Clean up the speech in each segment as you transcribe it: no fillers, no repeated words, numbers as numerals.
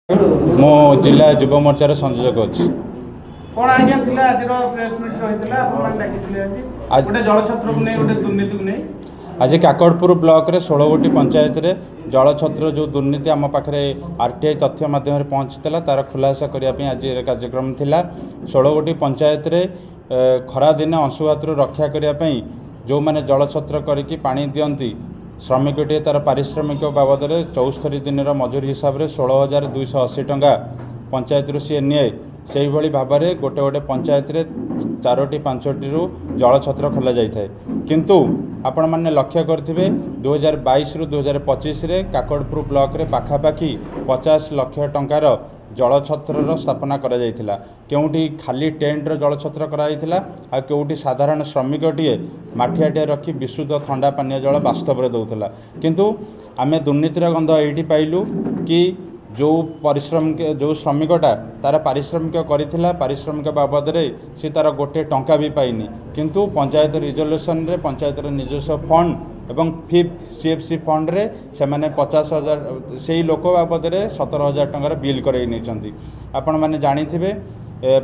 मो जिला युव मोर्चार संयोजक अच्छी कौन आज्ञा थिला आज प्रेस मीट रहितला आपण डाकिथिले आज गोटे जल छत्र को नै गोटे दुर्नीति को नै आज काकड़पुर ब्लॉक रे 16 गोटी पंचायत रे जल छत्र जो दुर्नीति आम पाखे आरटीआई तथ्य माध्यम पहुँचीला तार खुलासा करने आज कार्यक्रम थिला 16 गोटी पंचायत रे खरा दिन अंशुघातु रक्षा करने जो मैंने जल छत्र करके पानी दियंती श्रमिकटे तार पारिश्रमिक बाबद में 74 दिन मजूरी हिसाब से 16,280 टंका पंचायत सी निए से भाव में गोटे गोटे पंचायत रे 4-5टी जल छत्र खोल जाए किंतु आपण मैंने लक्ष्य करेंगे 2022 रु 2025 रे काकड़पुर ब्लॉक रे पाखापाखि 50 लाख टंकार जल छत्र स्थापना करा जायतिला केउठी खाली टेंट जल छत्र करा आ केउठी साधारण श्रमिकटे माठियाटे रखी विशुद्ध ठंडा पानीय जल वास्तव में दौला किंतु आमे दुर्नीतिर गंध ये पाइलु कि जो परिश्रमिक जो श्रमिकटा तार पारिश्रमिक करिथिला पारिश्रमिक बाबद रे सी तार गोटे टंका भी पाइनी किंतु पंचायत रिजोल्यूशन रे पंचायत निजस्व फंड एवं 5th CFC फंड रे से माने 50,000 से लोक बाबद में 17,000 टंकार बिल कर आपण मैंने जानिथिबे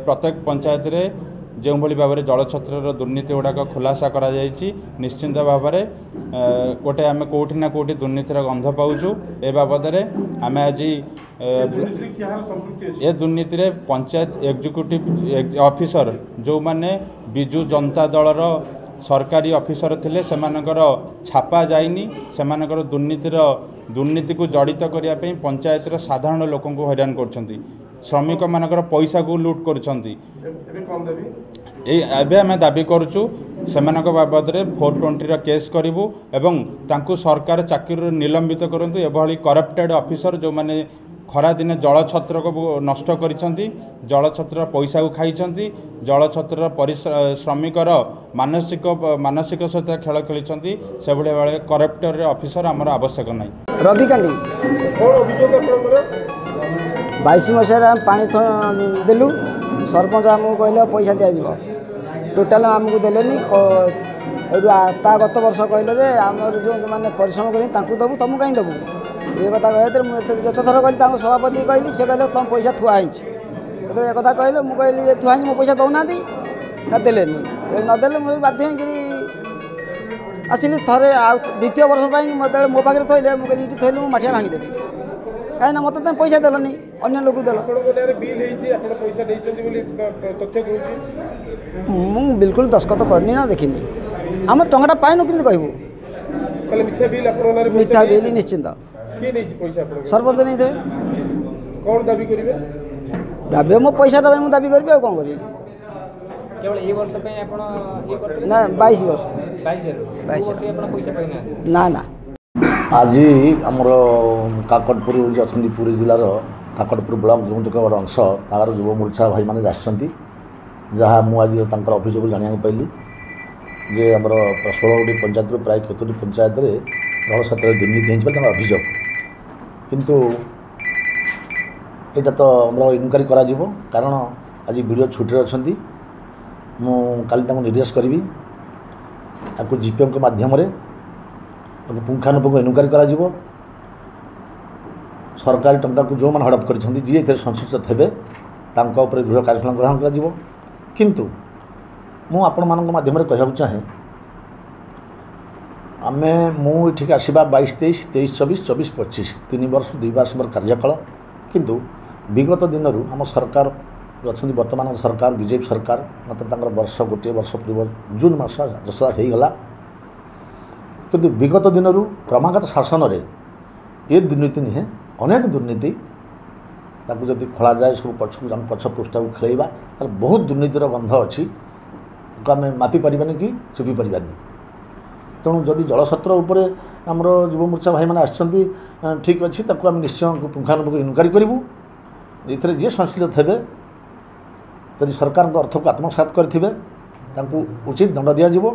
प्रत्येक पंचायत रे जो भाव में जल छत्र दुर्नीति गुड़ाक खुलासा करा जायछि निश्चिंत भाव में गोटे आम कौटि ना कौटि दुर्नीतिर गंध पाऊँ ए बाबद आम आज ए दुर्नीति रे पंचायत एग्जीक्यूटिव ऑफिसर जो माने बिजु जनता दलर सरकारी ऑफिसर थिले सेमानकर छापा जाइनी सेमानकर दुर्नीति को जड़ित करने पंचायत साधारण लोक हैरान कर श्रमिक मानकर पैसा को लुट कर आम दाबी करुचु सेमानक बाबद में 420 केस करूँ एवं तांकु सरकार चाकरी निलंबित करूँ एभली करप्टेड ऑफिसर जो माने खरा दिन जल छत्र को नष्ट करिसेंती जल छत्र पैसा को खाइछंती जल छत्र श्रमिकर मानसिक सहित खेल खेली से भाई करप्टर ऑफिसर आमर आवश्यक नहीं। रवि कांडी 22 मसीह पा देलु सरपंच आमको कहले पैसा दिज्व टोटाल आमको देलेनी गत वर्ष कहले आम जो मैंने परिश्रम कर दबू तुम कहीं दबू ये कथा कहते मुझे जिते थर कहली सभापति कहली से कहले तुम पैसा थुआई एक कहले मुझे कहली थुआई मो पैसा दौना ना देले नदेले मुझे बाध्य आसली थे द्वितीय वर्ष मत मो पाखे थैले मुझे थैले मुझे मठिया भांगीदेवी कहीं मत तुम पैसा देलनी अन्य लोक देल मुझे बिल्कुल दस्खत करनी ना देखनी आम टंकाटा पाइनु केमी कहूँ मिथ्या बिल निश्चिंत सरपंच नहीं थे कौन दाबी करिवे दाबी मो पैसा मुझे दाबी करी कौन करी केवल ए वर्ष पे आपण ये करते ना 22 वर्ष 22 आपण पैसा पाइना ना ना आज आमर काकड़पुर जो अच्छा पुरी जिलार काकड़पुर ब्लॉक जो तक अंश तार युव मोर्चा भाई मैंने आसछंती जहाँ मुझे अभियोग जाना पाइली जे आमर 16 गोटी पंचायत प्राय 70 पंचायत रे जल छत्र दुर्नीति होता अभियोग किंतु यहाँ तो आमर इनक्वारी करा कारण आज वीडियो छुट्टी अच्छा मु काली निर्देश करी आपको जीपीएम के माध्यम पुंखानुपुंख इनक्वारी करा सरकारी टंका को जो मैंने हड़प कर जी संश्लिष्ट थे दृढ़ कार्यानुष्ठान ग्रहण कर किंतु मु आपण मान माध्यम कहूँ चाहे आमे मुझे आसवा 22-23, 23-24, 24-25 3 वर्ष 2 वर्ष मोर कार्यकाल किंतु विगत दिन आम सरकार अच्छा वर्तमान सरकार बीजेपी सरकार मतलब वर्ष गोटे वर्ष पूर्व जून मास जसा होगला किंतु विगत दिन क्रमागत शासन रे ये दुर्नीति नुहे अनेक दुर्नीति ताकू जब खोल जाए सब पछ पृष्ठा को खेलवा बहुत दुर्नीतिर गंध अच्छी आम मापी पारानी कि चुपी पारानी तेणु जदि जल छत्र उपर आमर युव मोर्चा भाई मैंने आसछंती ठीक अच्छी ताकू आम निश्चय पुंखानुपुंख इनक्वारी करूँ ये जी संश्लिष्ट थे यदि सरकार अर्थ को आत्मसात करें उचित दंड दिज्व